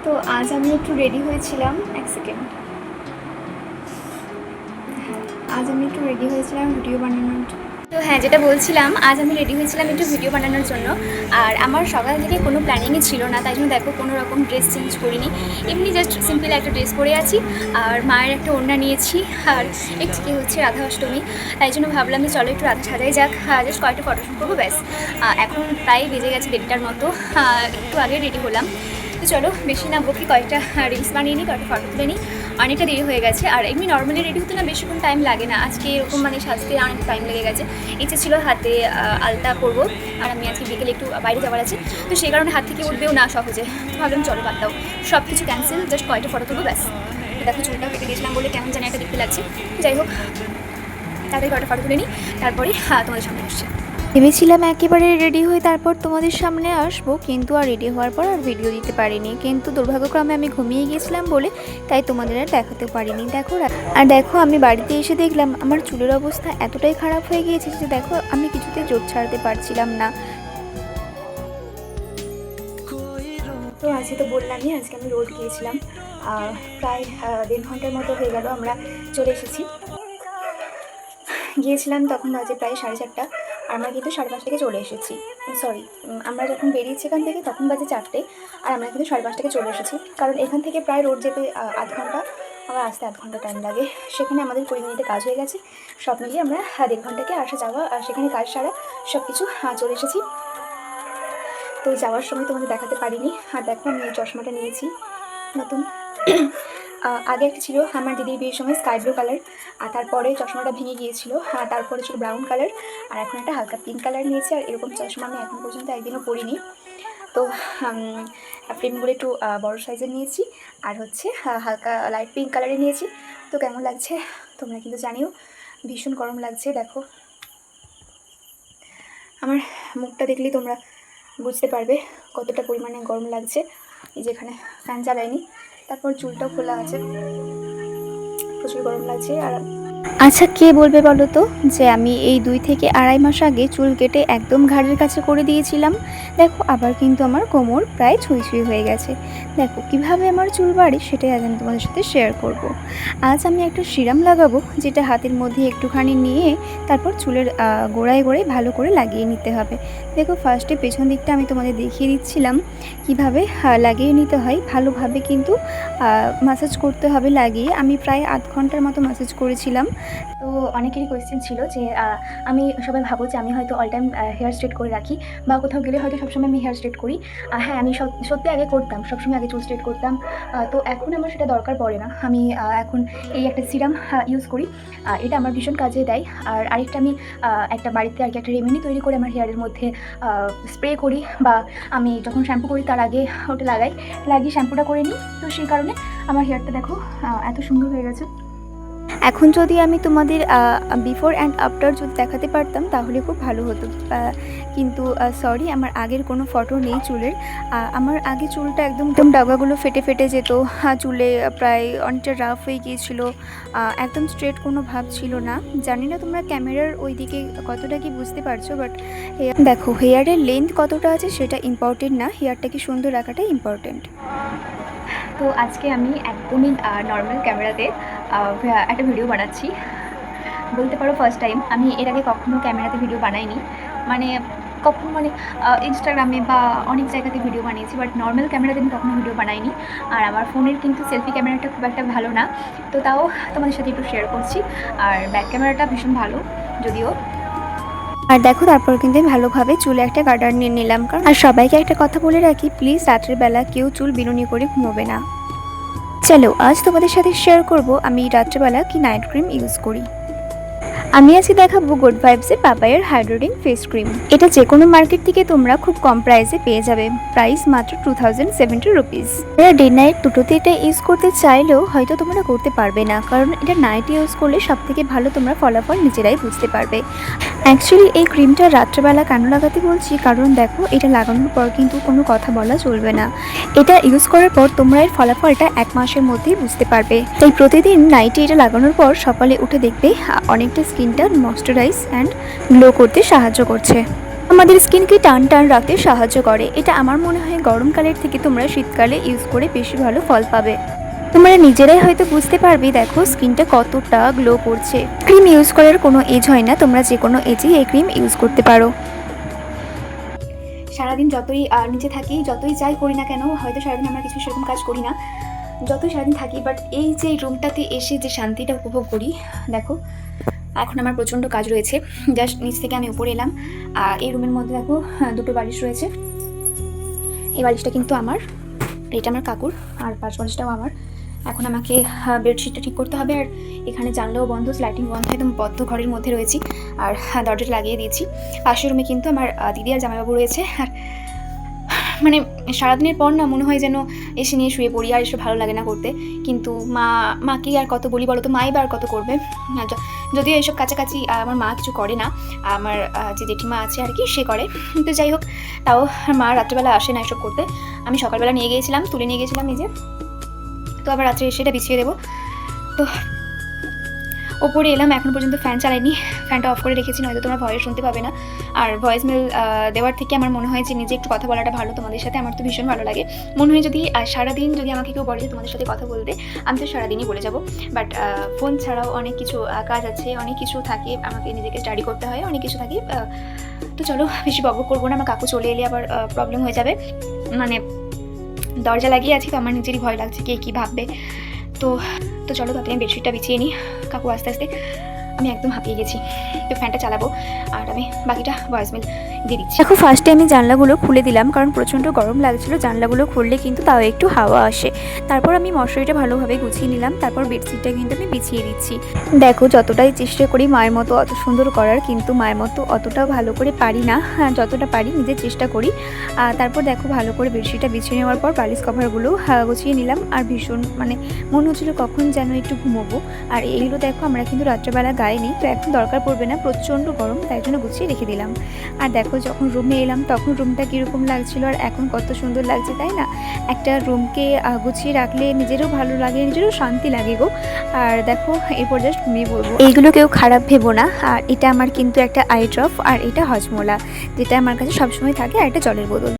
তো আজ আমি একটু রেডি হয়েছিলাম, এক সেকেন্ড। আজ আমি একটু রেডি হয়েছিলাম ভিডিও বানানোর। তো হ্যাঁ, যেটা বলছিলাম, আজ আমি রেডি হয়েছিলাম একটু ভিডিও বানানোর জন্য। আর আমার সকাল থেকে কোনো প্ল্যানিংই ছিল না, তাই জন্য দেখো কোনো রকম ড্রেস চেঞ্জ করিনি, এমনি জাস্ট সিম্পল একটা ড্রেস পরে আছি। আর মায়ের একটা ওড়না নিয়েছি, আর একটি হচ্ছে রাধা অষ্টমী, তাই জন্য ভাবলাম যে চলো একটু রাধা সাজাই যাক, জাস্ট কয়েকটা ফটোশ্যুট করবো ব্যাস। এখন প্রায় বেজে গেছে 1:30টার মতো, একটু আগে রেডি হলাম। তো চলো বেশি না বকি, কয়েকটা রিলস বানিয়ে নিই, কয়েকটা ফটো তুলে নিই, অনেকটা দেরি হয়ে গেছে। আর এমনি নর্মালি রেডি হতে না বেশিক্ষণ টাইম লাগে না, আজকে এরকম মানে সাজতে অনেক টাইম লেগে গেছে। ইচ্ছে ছিল হাতে আলতা করবো, আর আমি আজকে বিকেলে একটু বাইরে যাওয়ার আছে, তো সেই কারণে হাত থেকে উঠবেও না সহজে। তো ভাবলাম চলো বাদ দাও, সব কিছু ক্যান্সেল, জাস্ট কয়েকটা ফটো তুলবো ব্যাস। দেখো চুলটাও কেটে দিয়েছিলাম বলে কেমন জানি একটা দেখতে লাগছে, যাই হোক তাড়াতাড়ি কয়েকটা ফটো তুলে নিই, তারপরে তোমাদের সামনে আসছে। ভেবেছিলাম একেবারে রেডি হয়ে তারপর তোমাদের সামনে আসবো, কিন্তু আর রেডি হওয়ার পর আর ভিডিও দিতে পারিনি। কিন্তু দুর্ভাগ্যক্রমে আমি ঘুমিয়ে গিয়েছিলাম বলে তাই তোমাদের আর দেখাতে পারিনি। দেখো, আর দেখো আমি বাড়িতে এসে দেখলাম আমার চুলের অবস্থা এতটাই খারাপ হয়ে গিয়েছে যে দেখো আমি কিছুতে জোট ছাড়তে পারছিলাম না। তো আজকে তো বললামই, আজকে আমি রোড গিয়েছিলাম, প্রায় 1.5 ঘন্টার মতো হয়ে গেল আমরা চলে এসেছি। গিয়েছিলাম তখন বাজে প্রায় 4:30, আর আমরা কিন্তু 5:30 থেকে চলে এসেছি। সরি, আমরা যখন বেরিয়েছি এখান থেকে তখন বাজে 4টে, আর আমরা কিন্তু 5:30 থেকে চলে এসেছি, কারণ এখান থেকে প্রায় রোড যেতে 1/2 ঘন্টা, আবার আসতে 1/2 ঘন্টা টাইম লাগে। সেখানে আমাদের 20 মিনিটে কাজ হয়ে গেছে, সব মিলিয়ে আমরা 1.5 ঘন্টাকে আসা যাওয়া আর সেখানে কাজ সারা সব কিছু চলে এসেছি। তো যাওয়ার সময় তোমাদের দেখাতে পারিনি। আর দেখো আমি এই চশমাটা নিয়েছি নতুন, আগে একটা ছিল আমার দিদির বিয়ের সময় স্কাই ব্লু কালার, আর তারপরে চশমাটা ভেঙে গিয়েছিল, তারপরে ছিল ব্রাউন কালার, আর এখন একটা হালকা পিঙ্ক কালার নিয়েছি। আর এরকম চশমা আমি এখন পর্যন্ত একদিনও পরিনি। তো ফ্রেমগুলো একটু বড় সাইজের নিয়েছি, আর হচ্ছে হালকা লাইট পিঙ্ক কালারে নিয়েছি। তো কেমন লাগছে তোমরা কিন্তু জানিও, ভীষণ গরম লাগছে। দেখো আমার মুখটা দেখলেই তোমরা বুঝতে পারবে কতটা পরিমাণে গরম লাগছে। এই যে এখানে ফ্যান চালাইনি, তারপর চুলটাও খোলা আছে, প্রচুর গরম লাগছে। আর আচ্ছা, কে বলবে বলো তো যে আমি এই 2 থেকে আড়াই মাস আগে চুল কেটে একদম ঘাড়ের কাছে করে দিয়েছিলাম। দেখো আবার কিন্তু আমার কোমর প্রায় ছুঁই ছুঁই হয়ে গেছে। দেখো কিভাবে আমার চুল বাড়ে সেটাই আজ আমি তোমাদের সাথে শেয়ার করব। আজ আমি একটা সিরাম লাগাবো, যেটা হাতের মধ্যে একটুখানি নিয়ে তারপর চুলের গোড়ায় গোড়ায় ভালো করে লাগিয়ে নিতে হবে। দেখো ফার্স্টে পেছন দিকটা আমি তোমাদের দেখিয়ে দিচ্ছিলাম কিভাবে লাগিয়ে নিতে হয়। ভালোভাবে কিন্তু ম্যাসাজ করতে হবে লাগিয়ে। আমি প্রায় 8 ঘন্টার মতো ম্যাসাজ করেছিলাম। তো অনেকেরই কোয়েশ্চেন ছিল যে আমি সবাই ভাবো যে আমি হয়তো অল টাইম হেয়ার স্ট্রেট করে রাখি, বা কোথাও গেলে হয়তো সবসময় আমি হেয়ার স্ট্রেট করি। হ্যাঁ, আমি সত্যি আগে করতাম, সবসময় আগে চুল স্ট্রেট করতাম। তো এখন আমার সেটা দরকার পড়ে না। আমি এখন এই একটা সিরাম ইউজ করি, এটা আমার ভীষণ কাজে দেয়। আর আরেকটা আমি একটা বাড়িতে আর কি একটা রেমেডি তৈরি করে আমার হেয়ারের মধ্যে স্প্রে করি, বা আমি যখন শ্যাম্পু করি তার আগে ওটা লাগিয়ে শ্যাম্পুটা করে নিই। তো সেই কারণে আমার হেয়ারটা দেখো এত সুন্দর হয়ে গেছে। এখন যদি আমি তোমাদের বিফোর অ্যান্ড আফটার যদি দেখাতে পারতাম তাহলে খুব ভালো হতো, কিন্তু সরি আমার আগের কোনো ফটো নেই চুলের। আমার আগে চুলটা একদম ডাগাগুলো ফেটে ফেটে যেত, চুলে প্রায় অনেকটা রাফ হয়ে গিয়েছিল, একদম স্ট্রেট কোনো ভাব ছিল না। জানি না তোমরা ক্যামেরার ওই দিকে কতটা কি বুঝতে পারছো, বাট দেখো হেয়ারের লেন্থ কতটা আছে সেটা ইম্পর্টেন্ট না, হেয়ারটাকে সুন্দর রাখাটাই ইম্পর্টেন্ট। তো আজকে আমি একদমই নর্মাল ক্যামেরাতে একটা ভিডিও বানাচ্ছি, বলতে পারো ফার্স্ট টাইম। আমি এর আগে কখনো ক্যামেরাতে ভিডিও বানাইনি, মানে কখনো মানে ইনস্টাগ্রামে বা অনেক জায়গাতে ভিডিও বানিয়েছি, বাট নর্মাল ক্যামেরাতে আমি কখনো ভিডিও বানাইনি। আর আমার ফোনের কিন্তু সেলফি ক্যামেরাটা খুব একটা ভালো না, তো তাও তোমাদের সাথে একটু শেয়ার করছি। আর ব্যাক ক্যামেরাটা ভীষণ ভালো যদিও। আর দেখো তারপর কিন্তু আমি ভালোভাবে চুলে একটা গার্ডার নিয়ে নিলাম। কারণ আর সবাইকে একটা কথা বলে রাখি, প্লিজ রাতের বেলা কেউ চুল বিনুনি করে ঘুমোবে না। চলো আজ তোমাদের সাথে শেয়ার করব আমি রাত্রেবেলা কি নাইট ক্রিম ইউজ করি। আমি আজকে দেখাবো গুড ভাইবসের পাপায়ার হাইড্রেটিং ফেস ক্রিম। এটা যে কোনো মার্কেট থেকে তোমরা খুব কম প্রাইসে পেয়ে যাবে, প্রাইস মাত্র 2070 রুপিস। তোমরা ডে নাইট দুটোতে এটা ইউজ করতে চাইলেও হয়তো তোমরা করতে পারবে না, কারণ এটা নাইট ইউজ করলে সব থেকে ভালো তোমরা ফলাফল নিজেরাই বুঝতে পারবে। অ্যাকচুয়ালি এই ক্রিমটা রাত্রেবেলা কেন লাগাতে বলছি, কারণ দেখো এটা লাগানোর পর কিন্তু কোনো কথা বলা চলবে না। এটা ইউজ করার পর তোমরা এর ফলাফলটা 1 মাসের মধ্যেই বুঝতে পারবে। তাই প্রতিদিন নাইটে এটা লাগানোর পর সকালে উঠে দেখবে অনেকটা স্কিনটা ময়েশ্চারাইজ অ্যান্ড গ্লো করতে সাহায্য করছে। আমাদের স্কিনকে টান টান রাখতে সাহায্য করে। এটা আমার মনে হয় গরমকালের থেকে তোমরা শীতকালে ইউজ করে বেশি ভালো ফল পাবে। তোমরা নিজেরাই হয়তো বুঝতে পারবে, দেখো স্কিনটা কতটা গ্লো করছে। ক্রিম ইউজ করার কোনো এজ হয় না, তোমরা যে কোনো এজেই এই ক্রিম ইউজ করতে পারো। সারাদিন যতই নিচে থাকি, যতই যাই করি না কেন, হয়তো সারাদিন আমরা কিছু সেরকম কাজ করি না, যতই সারাদিন থাকি, বাট এই যে রুমটাতে এসে যে শান্তিটা উপভোগ করি, দেখো এখন আমার প্রচণ্ড কাজ রয়েছে। জাস্ট নিচ থেকে আমি উপরে এলাম। এই রুমের মধ্যে দেখো দুটো বালিশ রয়েছে। এই বালিশটা কিন্তু আমার, এটা আমার কাকুর, আর পাঁচ বালিশটাও আমার। এখন আমাকে বেডশিটটা ঠিক করতে হবে। আর এখানে জানলাও বন্ধ, লাইটিং বন্ধ, একদম বদ্ধ ঘরের মধ্যে রয়েছি। আর দরজাটা লাগিয়ে দিয়েছি। পাশের রুমে কিন্তু আমার দিদি আর জামাইবাবু রয়েছে। আর মানে সারাদিনের পর না মনে হয় যেন এসে নিয়ে শুয়ে পড়ি, আর এসে ভালো লাগে না করতে। কিন্তু মাকে আর কত বলি বলো তো, মাই বা আর কত করবে। যদিও এইসব কাছাকাছি আমার মা কিছু করে না, আমার যে জেঠিমা আছে আর কি সে করে। তো যাই হোক, তাও মা রাত্রেবেলা আসে না এসব করতে। আমি সকালবেলা নিয়ে গিয়েছিলাম, তুলে নিয়ে গিয়েছিলাম নিজে, তো আবার রাত্রে এসে এটা বিছিয়ে দেবো। তো ওপরে এলাম, এখন পর্যন্ত ফ্যান চালাইনি, ফ্যানটা অফ করে রেখেছি, নয়তো তোমরা ভয়েস শুনতে পাবে না। আর ভয়েস মেল দেওয়ার থেকে আমার মনে হয় যে নিজে একটু কথা বলাটা ভালো তোমাদের সাথে। আমার তো ভীষণ ভালো লাগে, মনে হয় যদি সারাদিন যদি আমাকে কেউ বলে যে তোমাদের সাথে কথা বলতে, আমি তো সারাদিনই বলে যাব। বাট ফোন ছাড়াও অনেক কিছু কাজ আছে, অনেক কিছু থাকে, আমাকে নিজেকে স্টাডি করতে হয়, অনেক কিছু থাকে। তো চলো বেশি বকবক করবো না, আমার কাকু চলে এলে আবার প্রবলেম হয়ে যাবে। মানে দরজা লাগিয়ে আছি তো আমার নিজেরই ভয় লাগছে কে কী ভাববে। তো চলো তাতে আমি বেডশিটটা বিছিয়ে নিই। কাকু আস্তে আস্তে, আমি একদম হাঁপিয়ে গেছি। তো ফ্যানটা চালাবো আর আমি বাকিটা ভয়েসমেল দিয়ে দিচ্ছি। দেখো ফার্স্টে আমি জানলাগুলো খুলে দিলাম, কারণ প্রচণ্ড গরম লাগছিল। জানলাগুলো খুললে কিন্তু তাও একটু হাওয়া আসে। তারপর আমি মশারিটা ভালোভাবে গুছিয়ে নিলাম, তারপর বেডশিটটা কিন্তু আমি বিছিয়ে দিচ্ছি। দেখো যতটাই চেষ্টা করি মায়ের মতো অত সুন্দর করার, কিন্তু মায়ের মতো অতটাও ভালো করে পারি না। হ্যাঁ, যতটা পারি নিজের চেষ্টা করি। তারপর দেখো ভালো করে বেডশিটটা বিছিয়ে নেওয়ার পর বালিশ কভারগুলো গুছিয়ে নিলাম। আর ভীষণ মানে মনে হচ্ছিলো কখন যেন একটু ঘুমোবো। আর এইগুলো দেখো আমরা কিন্তু রাত্রেবেলা গায়ে নিই, তো এখন দরকার পড়বে না, প্রচণ্ড গরম, তাই জন্য গুছিয়ে রেখে দিলাম। আর দেখো যখন রুমে এলাম তখন রুমটা কীরকম লাগছিল, আর এখন কত সুন্দর লাগছে, তাই না? একটা রুমকে গুছিয়ে রাখলে নিজেরও ভালো লাগে, নিজেরও শান্তি লাগে গো। আর দেখো এরপর জাস্ট ঘুমিয়ে পড়বো। এইগুলো কেউ খারাপ ভেবো না। আর এটা আমার কিন্তু একটা আই ড্রপ, আর এটা হজমোলা, যেটা আমার কাছে সবসময় থাকে, আর এটা জলের বোতল।